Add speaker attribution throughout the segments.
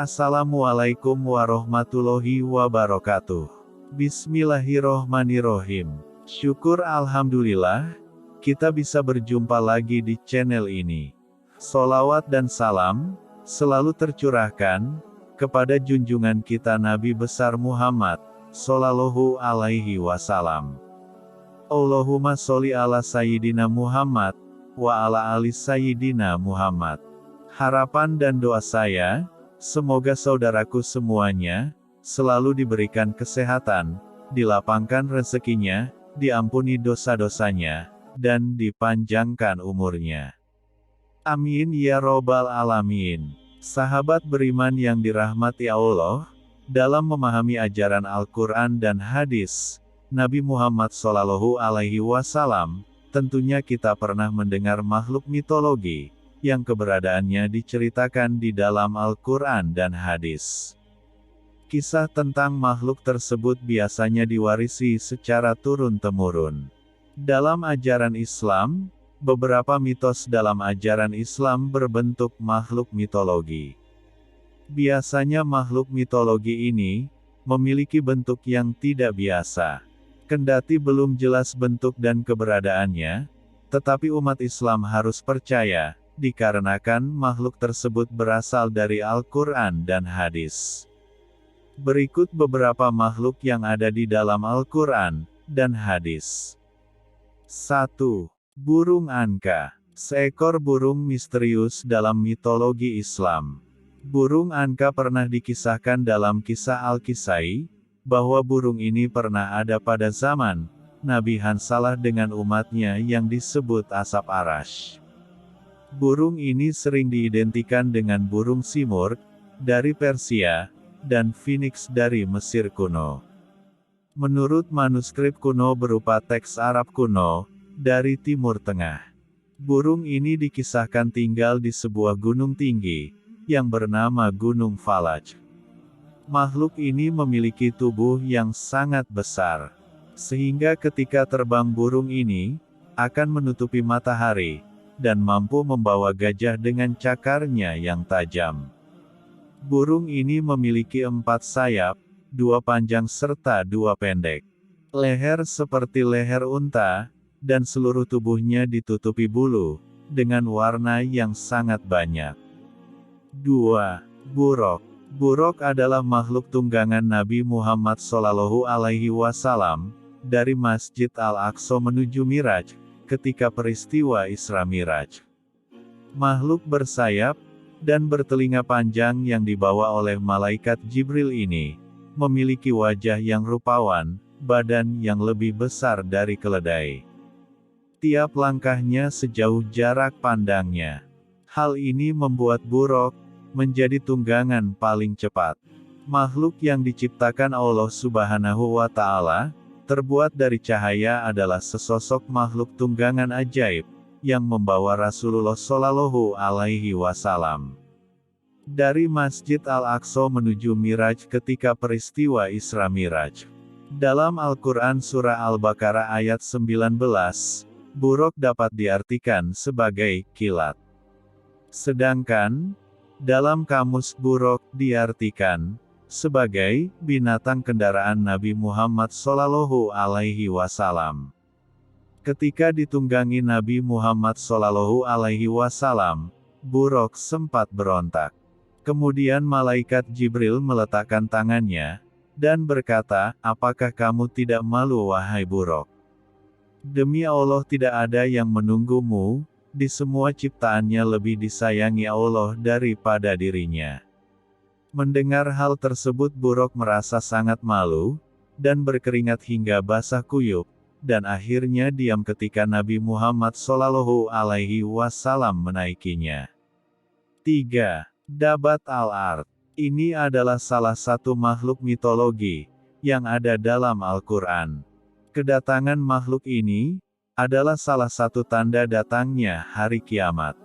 Speaker 1: Assalamualaikum warahmatullahi wabarakatuh. Bismillahirrohmanirrohim. Syukur alhamdulillah, kita bisa berjumpa lagi di channel ini. Sholawat dan salam selalu tercurahkan kepada junjungan kita Nabi besar Muhammad Shallallahu alaihi wasallam. Allahumma sholli ala Sayyidina Muhammad wa ala ali Sayyidina Muhammad. Harapan dan doa saya, semoga saudaraku semuanya selalu diberikan kesehatan, dilapangkan rezekinya, diampuni dosa-dosanya, dan dipanjangkan umurnya. Amin ya robbal alamin. Sahabat beriman yang dirahmati Allah, dalam memahami ajaran Al-Quran dan hadis Nabi Muhammad Shallallahu alaihi wasallam, tentunya kita pernah mendengar makhluk mitologi yang keberadaannya diceritakan di dalam Al-Quran dan hadis. Kisah tentang makhluk tersebut biasanya diwarisi secara turun-temurun. Dalam ajaran Islam, beberapa mitos dalam ajaran Islam berbentuk makhluk mitologi. Biasanya makhluk mitologi ini memiliki bentuk yang tidak biasa. Kendati belum jelas bentuk dan keberadaannya, tetapi umat Islam harus percaya, dikarenakan makhluk tersebut berasal dari Al-Quran dan hadis. Berikut beberapa makhluk yang ada di dalam Al-Quran dan hadis. 1. Burung Anka. Seekor burung misterius dalam mitologi Islam. Burung Anka pernah dikisahkan dalam kisah Al-Kisai, bahwa burung ini pernah ada pada zaman Nabi Hansalah dengan umatnya yang disebut Asap Arash. Burung ini sering diidentikan dengan burung Simurg dari Persia, dan Phoenix dari Mesir kuno. Menurut manuskrip kuno berupa teks Arab kuno, dari Timur Tengah. Burung ini dikisahkan tinggal di sebuah gunung tinggi, yang bernama Gunung Falaj. Makhluk ini memiliki tubuh yang sangat besar, sehingga ketika terbang burung ini, akan menutupi matahari, dan mampu membawa gajah dengan cakarnya yang tajam. Burung ini memiliki 4 sayap, 2 panjang serta 2 pendek. Leher seperti leher unta, dan seluruh tubuhnya ditutupi bulu, dengan warna yang sangat banyak. 2. Buruk. Buruk adalah makhluk tunggangan Nabi Muhammad Shallallahu alaihi wasallam, dari Masjid Al-Aqsa menuju Miraj, ketika peristiwa Isra Miraj. Makhluk bersayap dan bertelinga panjang yang dibawa oleh malaikat Jibril ini, memiliki wajah yang rupawan, badan yang lebih besar dari keledai. Tiap langkahnya sejauh jarak pandangnya. Hal ini membuat buruk menjadi tunggangan paling cepat. Makhluk yang diciptakan Allah Subhanahu wa Ta'ala, terbuat dari cahaya adalah sesosok makhluk tunggangan ajaib, yang membawa Rasulullah Shallallahu alaihi wasallam dari Masjid Al-Aqsa menuju Miraj ketika peristiwa Isra Miraj. Dalam Al-Quran Surah Al-Baqarah ayat 19, buruk dapat diartikan sebagai kilat. Sedangkan, dalam kamus buruk diartikan sebagai binatang kendaraan Nabi Muhammad Shallallahu alaihi wasallam. Ketika ditunggangi Nabi Muhammad Shallallahu alaihi wasallam, buruk sempat berontak. Kemudian malaikat Jibril meletakkan tangannya dan berkata, "Apakah kamu tidak malu wahai buruk? Demi Allah tidak ada yang menunggumu, di semua ciptaannya lebih disayangi Allah daripada dirinya." Mendengar hal tersebut buruk merasa sangat malu, dan berkeringat hingga basah kuyup, dan akhirnya diam ketika Nabi Muhammad Shallallahu alaihi wasallam menaikinya. 3. Dabat al-Ard. Ini adalah salah satu makhluk mitologi, yang ada dalam Al-Quran. Kedatangan makhluk ini, adalah salah satu tanda datangnya hari kiamat.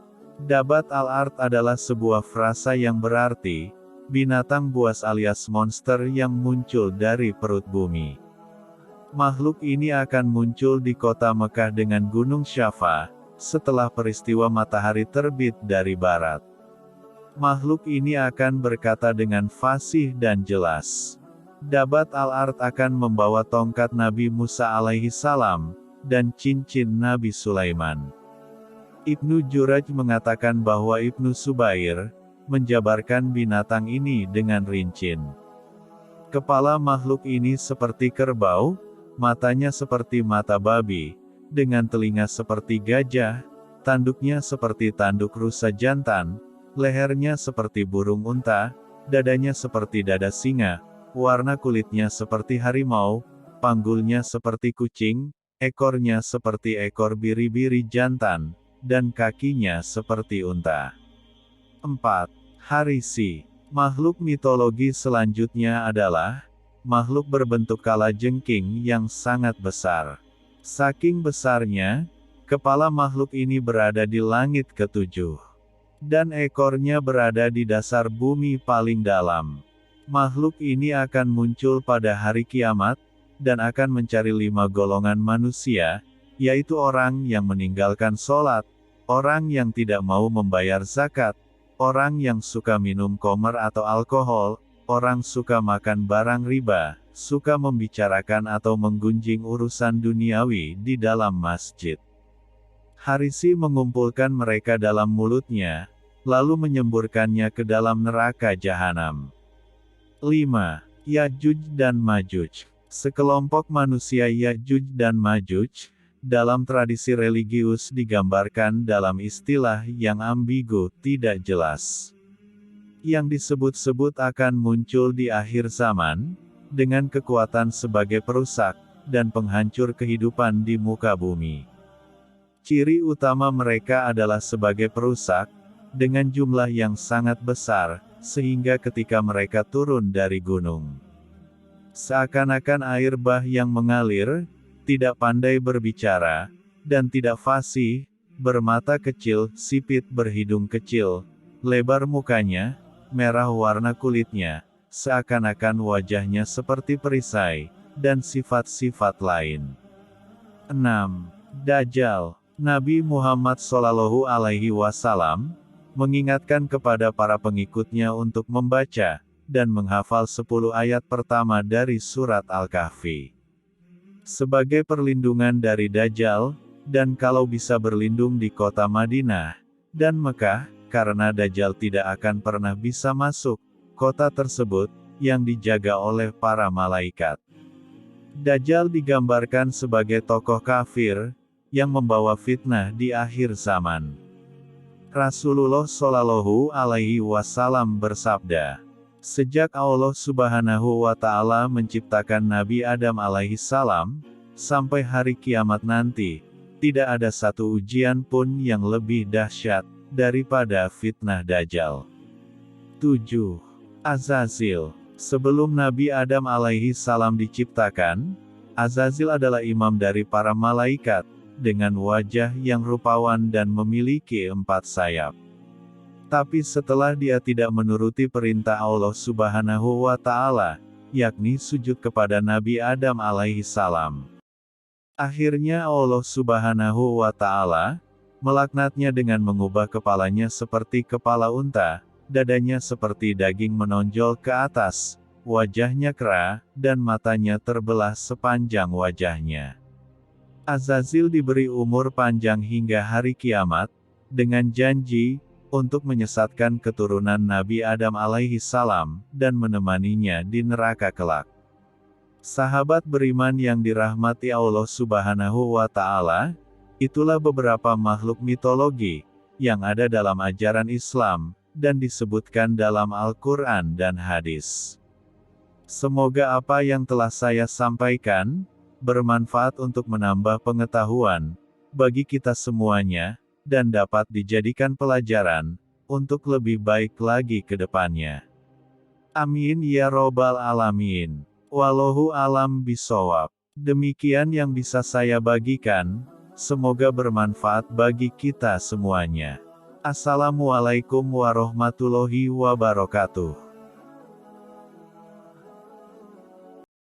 Speaker 1: Dabat al-Ard adalah sebuah frasa yang berarti, binatang buas alias monster yang muncul dari perut bumi. Makhluk ini akan muncul di kota Mekah dengan Gunung Syafa, setelah peristiwa matahari terbit dari barat. Makhluk ini akan berkata dengan fasih dan jelas. Dabat al-Ard akan membawa tongkat Nabi Musa alaihi salam, dan cincin Nabi Sulaiman. Ibnu Juraj mengatakan bahwa Ibnu Subair menjabarkan binatang ini dengan rincin. Kepala makhluk ini seperti kerbau, matanya seperti mata babi, dengan telinga seperti gajah, tanduknya seperti tanduk rusa jantan, lehernya seperti burung unta, dadanya seperti dada singa, warna kulitnya seperti harimau, panggulnya seperti kucing, ekornya seperti ekor biri-biri jantan, dan kakinya seperti unta. 4. Harisi. Makhluk mitologi selanjutnya adalah makhluk berbentuk kalajengking yang sangat besar. Saking besarnya, kepala makhluk ini berada di langit ketujuh, dan ekornya berada di dasar bumi paling dalam. Makhluk ini akan muncul pada hari kiamat, dan akan mencari 5 golongan manusia, yaitu orang yang meninggalkan sholat, orang yang tidak mau membayar zakat, orang yang suka minum khamr atau alkohol, orang suka makan barang riba, suka membicarakan atau menggunjing urusan duniawi di dalam masjid. Harisi mengumpulkan mereka dalam mulutnya, lalu menyemburkannya ke dalam neraka jahanam. 5. Ya'juj dan Ma'juj. Sekelompok manusia Ya'juj dan Ma'juj, dalam tradisi religius digambarkan dalam istilah yang ambigu, tidak jelas. Yang disebut-sebut akan muncul di akhir zaman, dengan kekuatan sebagai perusak, dan penghancur kehidupan di muka bumi. Ciri utama mereka adalah sebagai perusak, dengan jumlah yang sangat besar, sehingga ketika mereka turun dari gunung, seakan-akan air bah yang mengalir, tidak pandai berbicara, dan tidak fasih, bermata kecil, sipit berhidung kecil, lebar mukanya, merah warna kulitnya, seakan-akan wajahnya seperti perisai, dan sifat-sifat lain. 6. Dajjal. Nabi Muhammad SAW mengingatkan kepada para pengikutnya untuk membaca dan menghafal 10 ayat pertama dari surat Al-Kahfi sebagai perlindungan dari Dajjal, dan kalau bisa berlindung di kota Madinah dan Mekah, karena Dajjal tidak akan pernah bisa masuk kota tersebut, yang dijaga oleh para malaikat. Dajjal digambarkan sebagai tokoh kafir, yang membawa fitnah di akhir zaman. Rasulullah Shallallahu Alaihi Wasallam bersabda, sejak Allah Subhanahu wa Ta'ala menciptakan Nabi Adam alaihi salam, sampai hari kiamat nanti, tidak ada satu ujian pun yang lebih dahsyat daripada fitnah Dajjal. 7. Azazil. Sebelum Nabi Adam alaihi salam diciptakan, Azazil adalah imam dari para malaikat, dengan wajah yang rupawan dan memiliki 4 sayap. Tapi setelah dia tidak menuruti perintah Allah Subhanahu wa Ta'ala, yakni sujud kepada Nabi Adam alaihi salam, akhirnya Allah Subhanahu wa Ta'ala melaknatnya dengan mengubah kepalanya seperti kepala unta, dadanya seperti daging menonjol ke atas, wajahnya kera, dan matanya terbelah sepanjang wajahnya. Azazil diberi umur panjang hingga hari kiamat, dengan janji untuk menyesatkan keturunan Nabi Adam alaihi salam, dan menemaninya di neraka kelak. Sahabat beriman yang dirahmati Allah Subhanahu wa Ta'ala, itulah beberapa makhluk mitologi yang ada dalam ajaran Islam, dan disebutkan dalam Al-Quran dan hadis. Semoga apa yang telah saya sampaikan bermanfaat untuk menambah pengetahuan bagi kita semuanya, dan dapat dijadikan pelajaran untuk lebih baik lagi ke depannya. Amin ya robbal alamin. Wallahu alam bisawab. Demikian yang bisa saya bagikan, semoga bermanfaat bagi kita semuanya. Assalamualaikum warahmatullahi wabarakatuh.